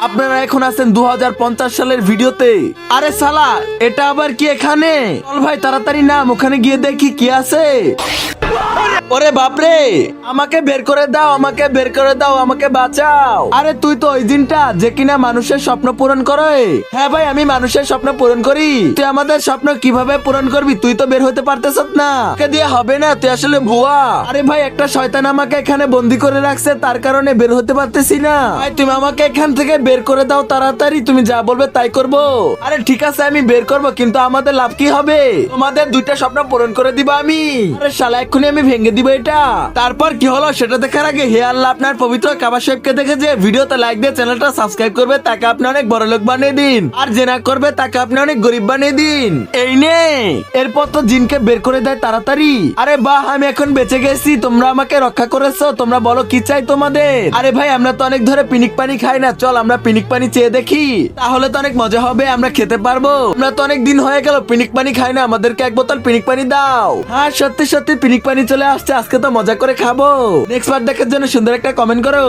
আপনারা এখন আছেন 2050 সালের ভিডিওতে। আরে সালা, এটা আবার কি এখানে? চল ভাই তাড়াতাড়ি নাম, ওখানে গিয়ে দেখি কি আছে। ওরে বাপরে, আমাকে বের করে দাও, আমাকে বের করে দাও, আমাকে বাঁচাও। আরে তুই তো ওই দিনটা যে কিনা মানুষের স্বপ্ন পূরণ করে। হ্যাঁ ভাই, আমি মানুষের স্বপ্ন পূরণ করি। তুই আমাদের স্বপ্ন কিভাবে পূরণ করবি? তুই তো বের হতে পারতেছ না, তোকে দিয়ে হবে না, তুই আসলে ভুয়া। আরে ভাই, একটা শয়তান আমাকে এখানে বন্দি করে রাখছে, তার কারণে বের হতে পারতেছি না। ভাই তুমি আমাকে এখান থেকে বের করে দাও তাড়াতাড়ি, তুমি যা বলবে তাই করব। আরে ঠিক আছে, আমি বের করব, কিন্তু আমাদের লাভ কি হবে? তোমাদের দুইটা স্বপ্ন পূরণ করে দিব আমি। আরে শালা, এক্ষুনি আমি ভেঙে দিব এটা। তারপর কি হলো সেটা দেখার আগে হে আল্লাহ, আপনার পবিত্র কাবা শরীফকে দেখে যে ভিডিওতে লাইক দিয়ে চ্যানেলটা সাবস্ক্রাইব করবে, তাকে আপনি অনেক বড় লোক বানিয়ে দিন। আর যে না করবে তাকে আপনি অনেক গরিব বানিয়ে দিন। এই নে। এরপর তো জিনকে বের করে দেয় তাড়াতাড়ি। আরে বাহ, আমি এখন বেঁচে গেছি, তোমরা আমাকে রক্ষা করেছো। তোমরা বলো কি চাই তোমাদের? আরে ভাই, আমরা তো অনেক ধরে পিনিক পানি খাই না, চল আমরা পিনিক পানি চেয়ে দেখি, তাহলে তো অনেক মজা হবে, আমরা খেতে পারবো। আমরা তো অনেক দিন হয়ে গেল পিনিক পানি খাই না, আমাদেরকে এক বোতল পিনিক পানি দাও। হ্যাঁ সত্যি সত্যি পিনিক পানি চলে আসছে, আজকে তো মজা করে খাবো। নেক্সট পার্ট দেখার জন্য সুন্দর একটা কমেন্ট করো।